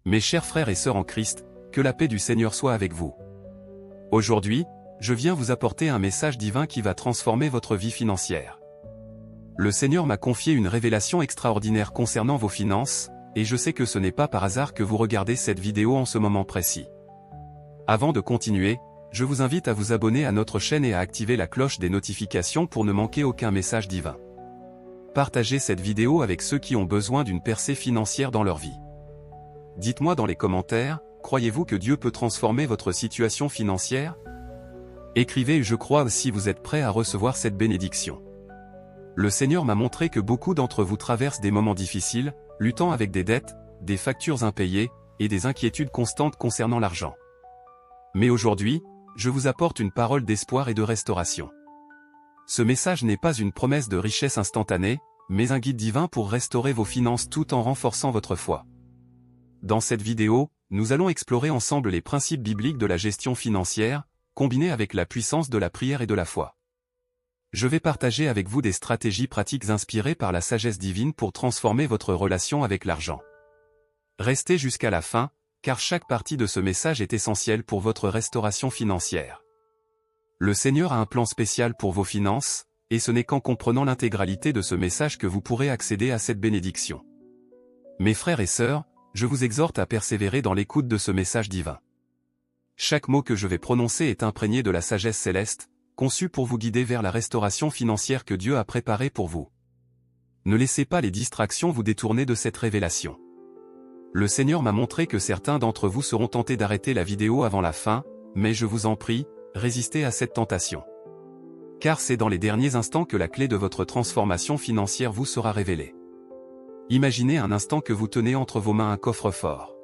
Mes chers frères et sœurs en Christ, que la paix du Seigneur soit avec vous. Aujourd'hui, je viens vous apporter un message divin qui va transformer votre vie financière. Le Seigneur m'a confié une révélation extraordinaire concernant vos finances, et je sais que ce n'est pas par hasard que vous regardez cette vidéo en ce moment précis. Avant de continuer, je vous invite à vous abonner à notre chaîne et à activer la cloche des notifications pour ne manquer aucun message divin. Partagez cette vidéo avec ceux qui ont besoin d'une percée financière dans leur vie. Dites-moi dans les commentaires, croyez-vous que Dieu peut transformer votre situation financière? Écrivez « Je crois » si vous êtes prêt à recevoir cette bénédiction. Le Seigneur m'a montré que beaucoup d'entre vous traversent des moments difficiles, luttant avec des dettes, des factures impayées, et des inquiétudes constantes concernant l'argent. Mais aujourd'hui, je vous apporte une parole d'espoir et de restauration. Ce message n'est pas une promesse de richesse instantanée, mais un guide divin pour restaurer vos finances tout en renforçant votre foi. Dans cette vidéo, nous allons explorer ensemble les principes bibliques de la gestion financière, combinés avec la puissance de la prière et de la foi. Je vais partager avec vous des stratégies pratiques inspirées par la sagesse divine pour transformer votre relation avec l'argent. Restez jusqu'à la fin, car chaque partie de ce message est essentielle pour votre restauration financière. Le Seigneur a un plan spécial pour vos finances, et ce n'est qu'en comprenant l'intégralité de ce message que vous pourrez accéder à cette bénédiction. Mes frères et sœurs, je vous exhorte à persévérer dans l'écoute de ce message divin. Chaque mot que je vais prononcer est imprégné de la sagesse céleste, conçu pour vous guider vers la restauration financière que Dieu a préparée pour vous. Ne laissez pas les distractions vous détourner de cette révélation. Le Seigneur m'a montré que certains d'entre vous seront tentés d'arrêter la vidéo avant la fin, mais je vous en prie, résistez à cette tentation. Car c'est dans les derniers instants que la clé de votre transformation financière vous sera révélée. Imaginez un instant que vous tenez entre vos mains un coffre-fort.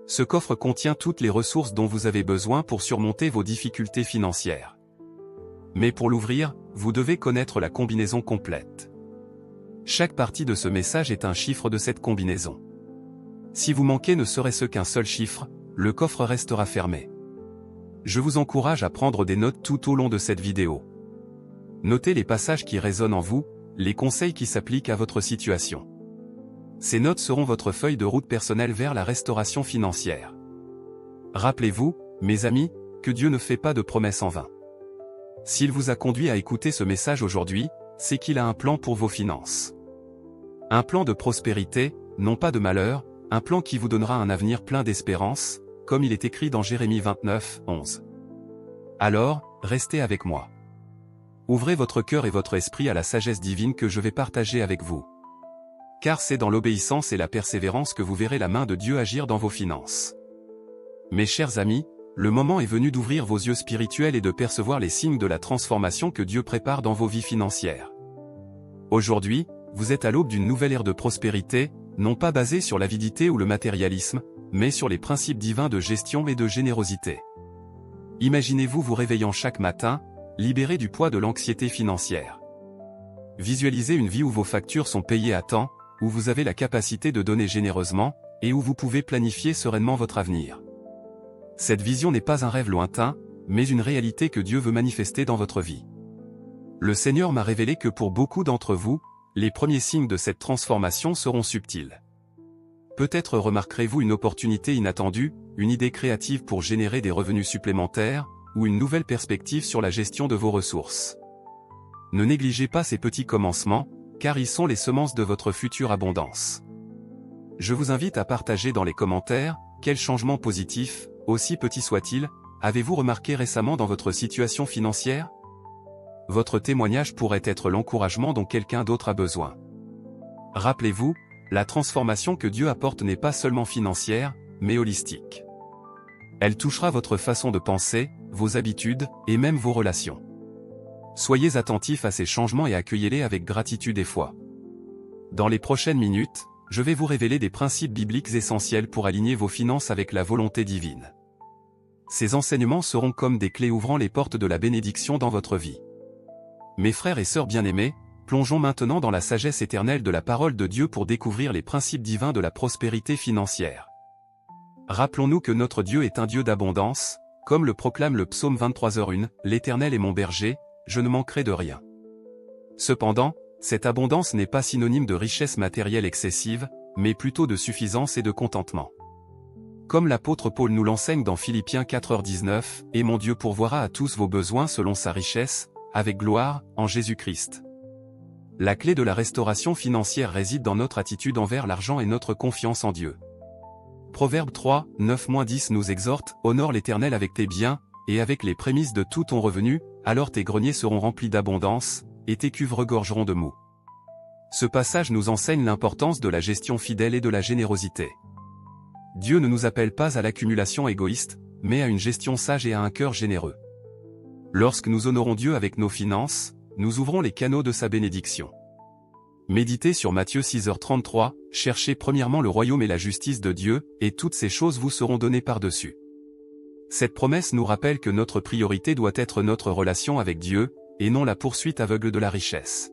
Ce coffre contient toutes les ressources dont vous avez besoin pour surmonter vos difficultés financières. Mais pour l'ouvrir, vous devez connaître la combinaison complète. Chaque partie de ce message est un chiffre de cette combinaison. Si vous manquez ne serait-ce qu'un seul chiffre, le coffre restera fermé. Je vous encourage à prendre des notes tout au long de cette vidéo. Notez les passages qui résonnent en vous, les conseils qui s'appliquent à votre situation. Ces notes seront votre feuille de route personnelle vers la restauration financière. Rappelez-vous, mes amis, que Dieu ne fait pas de promesses en vain. S'il vous a conduit à écouter ce message aujourd'hui, c'est qu'il a un plan pour vos finances. Un plan de prospérité, non pas de malheur, un plan qui vous donnera un avenir plein d'espérance, comme il est écrit dans Jérémie 29, 11. Alors, restez avec moi. Ouvrez votre cœur et votre esprit à la sagesse divine que je vais partager avec vous. Car c'est dans l'obéissance et la persévérance que vous verrez la main de Dieu agir dans vos finances. Mes chers amis, le moment est venu d'ouvrir vos yeux spirituels et de percevoir les signes de la transformation que Dieu prépare dans vos vies financières. Aujourd'hui, vous êtes à l'aube d'une nouvelle ère de prospérité, non pas basée sur l'avidité ou le matérialisme, mais sur les principes divins de gestion et de générosité. Imaginez-vous vous réveillant chaque matin, libéré du poids de l'anxiété financière. Visualisez une vie où vos factures sont payées à temps, où vous avez la capacité de donner généreusement, et où vous pouvez planifier sereinement votre avenir. Cette vision n'est pas un rêve lointain, mais une réalité que Dieu veut manifester dans votre vie. Le Seigneur m'a révélé que pour beaucoup d'entre vous, les premiers signes de cette transformation seront subtils. Peut-être remarquerez-vous une opportunité inattendue, une idée créative pour générer des revenus supplémentaires, ou une nouvelle perspective sur la gestion de vos ressources. Ne négligez pas ces petits commencements, car ils sont les semences de votre future abondance. Je vous invite à partager dans les commentaires, quels changements positifs, aussi petits soient-ils, avez-vous remarqué récemment dans votre situation financière? Votre témoignage pourrait être l'encouragement dont quelqu'un d'autre a besoin. Rappelez-vous, la transformation que Dieu apporte n'est pas seulement financière, mais holistique. Elle touchera votre façon de penser, vos habitudes, et même vos relations. Soyez attentifs à ces changements et accueillez-les avec gratitude et foi. Dans les prochaines minutes, je vais vous révéler des principes bibliques essentiels pour aligner vos finances avec la volonté divine. Ces enseignements seront comme des clés ouvrant les portes de la bénédiction dans votre vie. Mes frères et sœurs bien-aimés, plongeons maintenant dans la sagesse éternelle de la parole de Dieu pour découvrir les principes divins de la prospérité financière. Rappelons-nous que notre Dieu est un Dieu d'abondance, comme le proclame le psaume 23h1, « L'Éternel est mon berger, je ne manquerai de rien ». Cependant, cette abondance n'est pas synonyme de richesse matérielle excessive, mais plutôt de suffisance et de contentement. comme l'apôtre Paul nous l'enseigne dans Philippiens 4h19, « Et mon Dieu pourvoira à tous vos besoins selon sa richesse, avec gloire, en Jésus-Christ. » La clé de la restauration financière réside dans notre attitude envers l'argent et notre confiance en Dieu. Proverbe 3, 9-10 nous exhorte, « Honore l'Éternel avec tes biens, et avec les prémices de tout ton revenu, alors tes greniers seront remplis d'abondance, et tes cuves regorgeront de mou. » Ce passage nous enseigne l'importance de la gestion fidèle et de la générosité. Dieu ne nous appelle pas à l'accumulation égoïste, mais à une gestion sage et à un cœur généreux. Lorsque nous honorons Dieu avec nos finances, nous ouvrons les canaux de sa bénédiction. Méditez sur Matthieu 6h33, « Cherchez premièrement le royaume et la justice de Dieu, et toutes ces choses vous seront données par-dessus. » Cette promesse nous rappelle que notre priorité doit être notre relation avec Dieu, et non la poursuite aveugle de la richesse.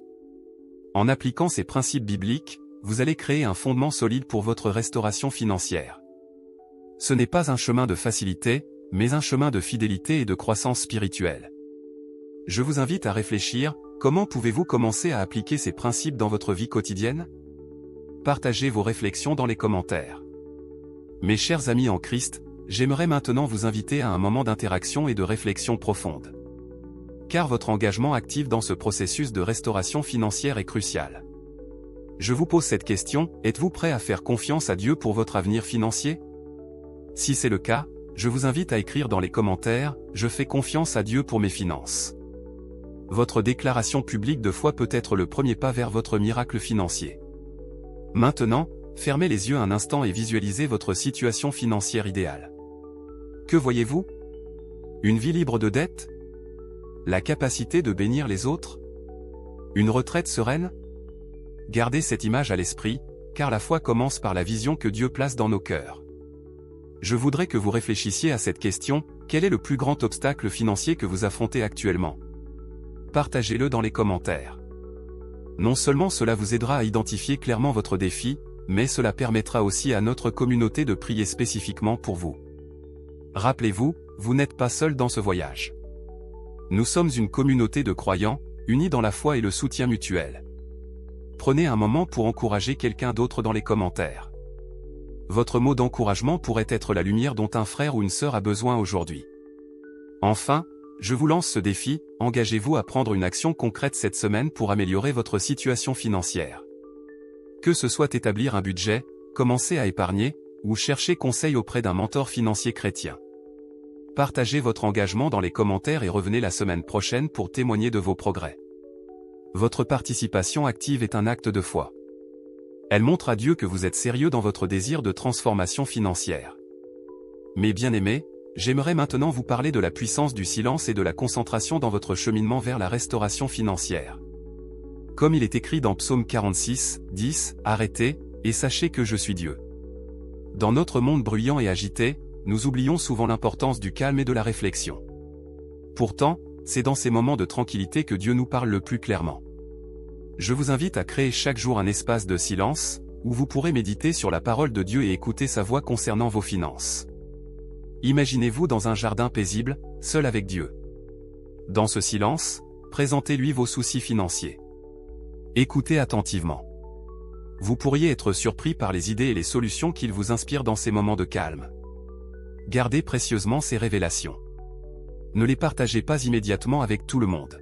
En appliquant ces principes bibliques, vous allez créer un fondement solide pour votre restauration financière. Ce n'est pas un chemin de facilité, mais un chemin de fidélité et de croissance spirituelle. Je vous invite à réfléchir, comment pouvez-vous commencer à appliquer ces principes dans votre vie quotidienne? Partagez vos réflexions dans les commentaires. Mes chers amis en Christ, j'aimerais maintenant vous inviter à un moment d'interaction et de réflexion profonde. Car votre engagement actif dans ce processus de restauration financière est crucial. Je vous pose cette question, êtes-vous prêt à faire confiance à Dieu pour votre avenir financier? Si c'est le cas, je vous invite à écrire dans les commentaires, « Je fais confiance à Dieu pour mes finances ». Votre déclaration publique de foi peut être le premier pas vers votre miracle financier. Maintenant, fermez les yeux un instant et visualisez votre situation financière idéale. Que voyez-vous? Une vie libre de dettes? La capacité de bénir les autres? Une retraite sereine? Gardez cette image à l'esprit, car la foi commence par la vision que Dieu place dans nos cœurs. Je voudrais que vous réfléchissiez à cette question, quel est le plus grand obstacle financier que vous affrontez actuellement? Partagez-le dans les commentaires. Non seulement cela vous aidera à identifier clairement votre défi, mais cela permettra aussi à notre communauté de prier spécifiquement pour vous. Rappelez-vous, vous n'êtes pas seul dans ce voyage. Nous sommes une communauté de croyants, unis dans la foi et le soutien mutuel. Prenez un moment pour encourager quelqu'un d'autre dans les commentaires. Votre mot d'encouragement pourrait être la lumière dont un frère ou une sœur a besoin aujourd'hui. Enfin, je vous lance ce défi, engagez-vous à prendre une action concrète cette semaine pour améliorer votre situation financière. Que ce soit établir un budget, commencer à épargner, ou chercher conseil auprès d'un mentor financier chrétien. Partagez votre engagement dans les commentaires et revenez la semaine prochaine pour témoigner de vos progrès. Votre participation active est un acte de foi. Elle montre à Dieu que vous êtes sérieux dans votre désir de transformation financière. Mes bien-aimés, j'aimerais maintenant vous parler de la puissance du silence et de la concentration dans votre cheminement vers la restauration financière. Comme il est écrit dans Psaume 46, 10, « Arrêtez, et sachez que je suis Dieu ». Dans notre monde bruyant et agité, nous oublions souvent l'importance du calme et de la réflexion. Pourtant, c'est dans ces moments de tranquillité que Dieu nous parle le plus clairement. Je vous invite à créer chaque jour un espace de silence, où vous pourrez méditer sur la parole de Dieu et écouter sa voix concernant vos finances. Imaginez-vous dans un jardin paisible, seul avec Dieu. Dans ce silence, présentez-lui vos soucis financiers. Écoutez attentivement. Vous pourriez être surpris par les idées et les solutions qu'il vous inspire dans ces moments de calme. Gardez précieusement ces révélations. Ne les partagez pas immédiatement avec tout le monde.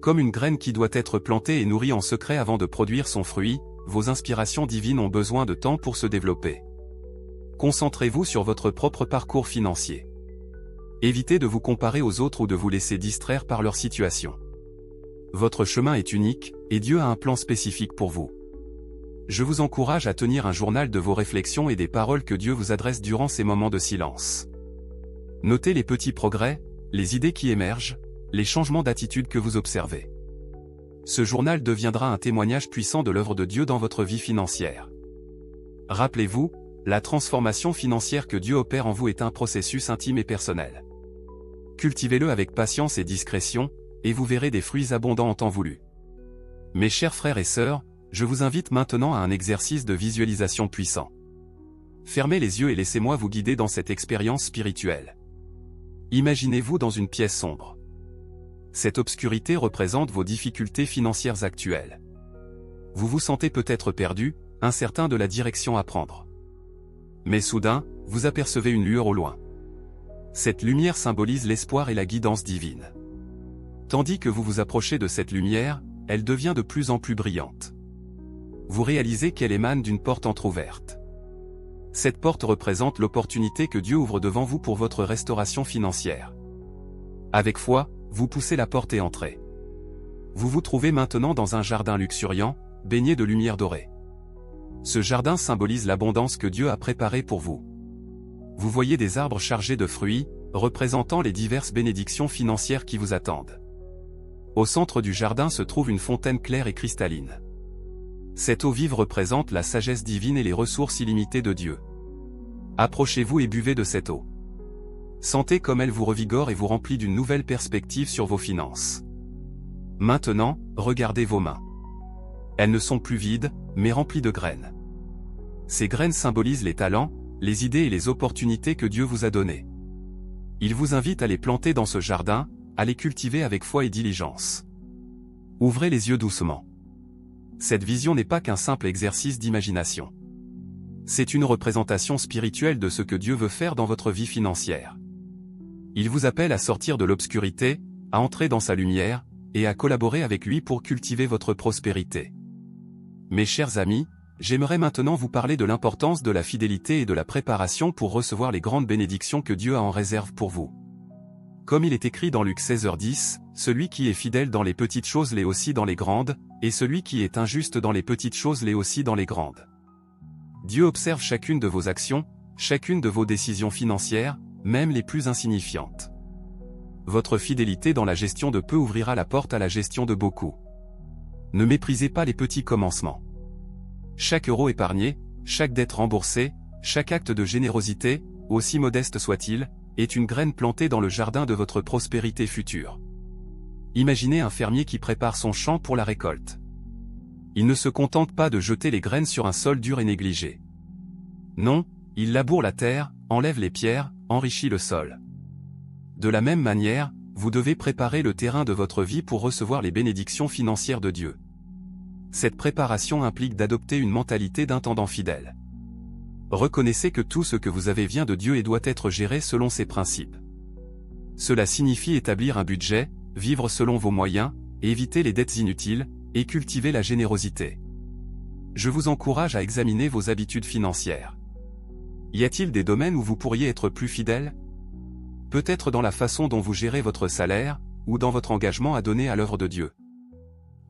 Comme une graine qui doit être plantée et nourrie en secret avant de produire son fruit, vos inspirations divines ont besoin de temps pour se développer. Concentrez-vous sur votre propre parcours financier. Évitez de vous comparer aux autres ou de vous laisser distraire par leur situation. Votre chemin est unique, et Dieu a un plan spécifique pour vous. Je vous encourage à tenir un journal de vos réflexions et des paroles que Dieu vous adresse durant ces moments de silence. Notez les petits progrès, les idées qui émergent, les changements d'attitude que vous observez. Ce journal deviendra un témoignage puissant de l'œuvre de Dieu dans votre vie financière. Rappelez-vous, la transformation financière que Dieu opère en vous est un processus intime et personnel. Cultivez-le avec patience et discrétion, et vous verrez des fruits abondants en temps voulu. Mes chers frères et sœurs, je vous invite maintenant à un exercice de visualisation puissant. Fermez les yeux et laissez-moi vous guider dans cette expérience spirituelle. Imaginez-vous dans une pièce sombre. Cette obscurité représente vos difficultés financières actuelles. Vous vous sentez peut-être perdu, incertain de la direction à prendre. Mais soudain, vous apercevez une lueur au loin. Cette lumière symbolise l'espoir et la guidance divine. Tandis que vous vous approchez de cette lumière, elle devient de plus en plus brillante. Vous réalisez qu'elle émane d'une porte entr'ouverte. Cette porte représente l'opportunité que Dieu ouvre devant vous pour votre restauration financière. Avec foi, vous poussez la porte et entrez. Vous vous trouvez maintenant dans un jardin luxuriant, baigné de lumière dorée. Ce jardin symbolise l'abondance que Dieu a préparée pour vous. Vous voyez des arbres chargés de fruits, représentant les diverses bénédictions financières qui vous attendent. Au centre du jardin se trouve une fontaine claire et cristalline. Cette eau vive représente la sagesse divine et les ressources illimitées de Dieu. Approchez-vous et buvez de cette eau. Sentez comme elle vous revigore et vous remplit d'une nouvelle perspective sur vos finances. Maintenant, regardez vos mains. Elles ne sont plus vides, mais remplies de graines. Ces graines symbolisent les talents, les idées et les opportunités que Dieu vous a données. Il vous invite à les planter dans ce jardin, à les cultiver avec foi et diligence. Ouvrez les yeux doucement. Cette vision n'est pas qu'un simple exercice d'imagination. C'est une représentation spirituelle de ce que Dieu veut faire dans votre vie financière. Il vous appelle à sortir de l'obscurité, à entrer dans sa lumière, et à collaborer avec lui pour cultiver votre prospérité. Mes chers amis, j'aimerais maintenant vous parler de l'importance de la fidélité et de la préparation pour recevoir les grandes bénédictions que Dieu a en réserve pour vous. Comme il est écrit dans Luc 16h10, celui qui est fidèle dans les petites choses l'est aussi dans les grandes, et celui qui est injuste dans les petites choses l'est aussi dans les grandes. Dieu observe chacune de vos actions, chacune de vos décisions financières, même les plus insignifiantes. Votre fidélité dans la gestion de peu ouvrira la porte à la gestion de beaucoup. Ne méprisez pas les petits commencements. Chaque euro épargné, chaque dette remboursée, chaque acte de générosité, aussi modeste soit-il, est une graine plantée dans le jardin de votre prospérité future. Imaginez un fermier qui prépare son champ pour la récolte. Il ne se contente pas de jeter les graines sur un sol dur et négligé. Non, il laboure la terre, enlève les pierres, enrichit le sol. De la même manière, vous devez préparer le terrain de votre vie pour recevoir les bénédictions financières de Dieu. Cette préparation implique d'adopter une mentalité d'intendant fidèle. Reconnaissez que tout ce que vous avez vient de Dieu et doit être géré selon ses principes. Cela signifie établir un budget, vivre selon vos moyens, éviter les dettes inutiles, et cultiver la générosité. Je vous encourage à examiner vos habitudes financières. Y a-t-il des domaines où vous pourriez être plus fidèle ? Peut-être dans la façon dont vous gérez votre salaire, ou dans votre engagement à donner à l'œuvre de Dieu.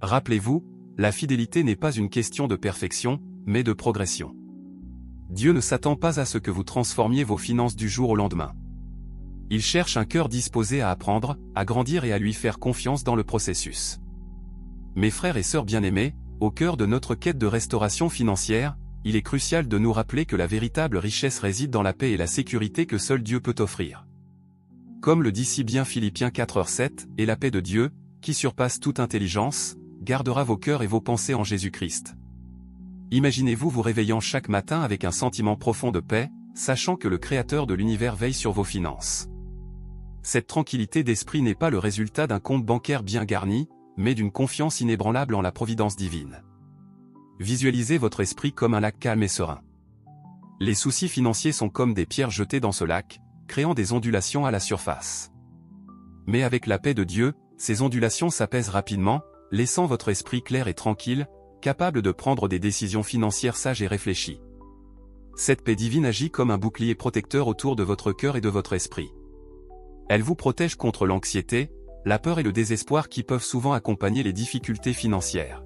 Rappelez-vous, la fidélité n'est pas une question de perfection, mais de progression. Dieu ne s'attend pas à ce que vous transformiez vos finances du jour au lendemain. Il cherche un cœur disposé à apprendre, à grandir et à lui faire confiance dans le processus. Mes frères et sœurs bien-aimés, au cœur de notre quête de restauration financière, il est crucial de nous rappeler que la véritable richesse réside dans la paix et la sécurité que seul Dieu peut offrir. Comme le dit si bien Philippiens 4h7, et la paix de Dieu, qui surpasse toute intelligence, gardera vos cœurs et vos pensées en Jésus-Christ. Imaginez-vous vous réveillant chaque matin avec un sentiment profond de paix, sachant que le Créateur de l'univers veille sur vos finances. Cette tranquillité d'esprit n'est pas le résultat d'un compte bancaire bien garni, mais d'une confiance inébranlable en la providence divine. Visualisez votre esprit comme un lac calme et serein. Les soucis financiers sont comme des pierres jetées dans ce lac, créant des ondulations à la surface. Mais avec la paix de Dieu, ces ondulations s'apaisent rapidement, laissant votre esprit clair et tranquille, capable de prendre des décisions financières sages et réfléchies. Cette paix divine agit comme un bouclier protecteur autour de votre cœur et de votre esprit. Elle vous protège contre l'anxiété, la peur et le désespoir qui peuvent souvent accompagner les difficultés financières.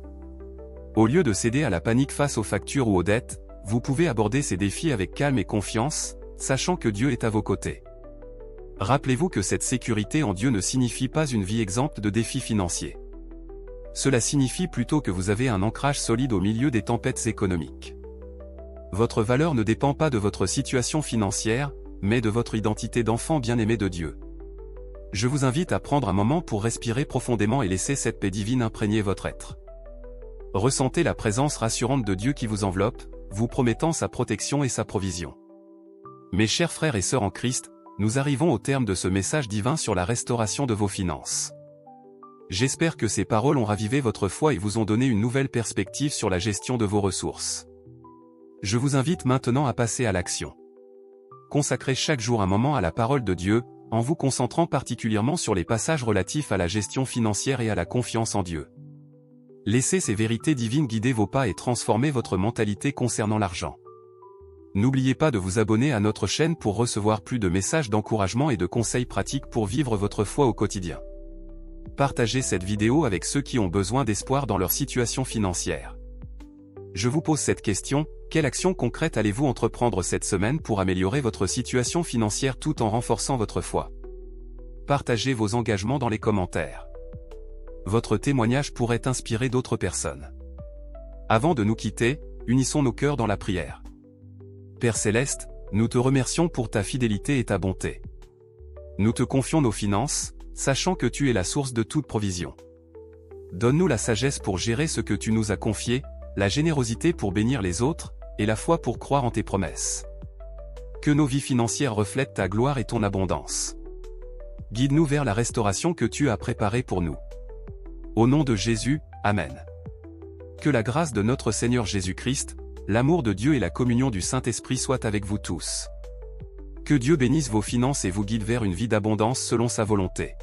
Au lieu de céder à la panique face aux factures ou aux dettes, vous pouvez aborder ces défis avec calme et confiance, sachant que Dieu est à vos côtés. Rappelez-vous que cette sécurité en Dieu ne signifie pas une vie exempte de défis financiers. Cela signifie plutôt que vous avez un ancrage solide au milieu des tempêtes économiques. Votre valeur ne dépend pas de votre situation financière, mais de votre identité d'enfant bien-aimé de Dieu. Je vous invite à prendre un moment pour respirer profondément et laisser cette paix divine imprégner votre être. Ressentez la présence rassurante de Dieu qui vous enveloppe, vous promettant sa protection et sa provision. Mes chers frères et sœurs en Christ, nous arrivons au terme de ce message divin sur la restauration de vos finances. J'espère que ces paroles ont ravivé votre foi et vous ont donné une nouvelle perspective sur la gestion de vos ressources. Je vous invite maintenant à passer à l'action. consacrez chaque jour un moment à la parole de Dieu, en vous concentrant particulièrement sur les passages relatifs à la gestion financière et à la confiance en Dieu. Laissez ces vérités divines guider vos pas et transformer votre mentalité concernant l'argent. N'oubliez pas de vous abonner à notre chaîne pour recevoir plus de messages d'encouragement et de conseils pratiques pour vivre votre foi au quotidien. Partagez cette vidéo avec ceux qui ont besoin d'espoir dans leur situation financière. Je vous pose cette question, quelle action concrète allez-vous entreprendre cette semaine pour améliorer votre situation financière tout en renforçant votre foi? Partagez vos engagements dans les commentaires. Votre témoignage pourrait inspirer d'autres personnes. Avant de nous quitter, unissons nos cœurs dans la prière. Père Céleste, nous te remercions pour ta fidélité et ta bonté. Nous te confions nos finances, sachant que tu es la source de toute provision. Donne-nous la sagesse pour gérer ce que tu nous as confié, la générosité pour bénir les autres, et la foi pour croire en tes promesses. Que nos vies financières reflètent ta gloire et ton abondance. Guide-nous vers la restauration que tu as préparée pour nous. Au nom de Jésus, Amen. Que la grâce de notre Seigneur Jésus-Christ, l'amour de Dieu et la communion du Saint-Esprit soient avec vous tous. Que Dieu bénisse vos finances et vous guide vers une vie d'abondance selon sa volonté.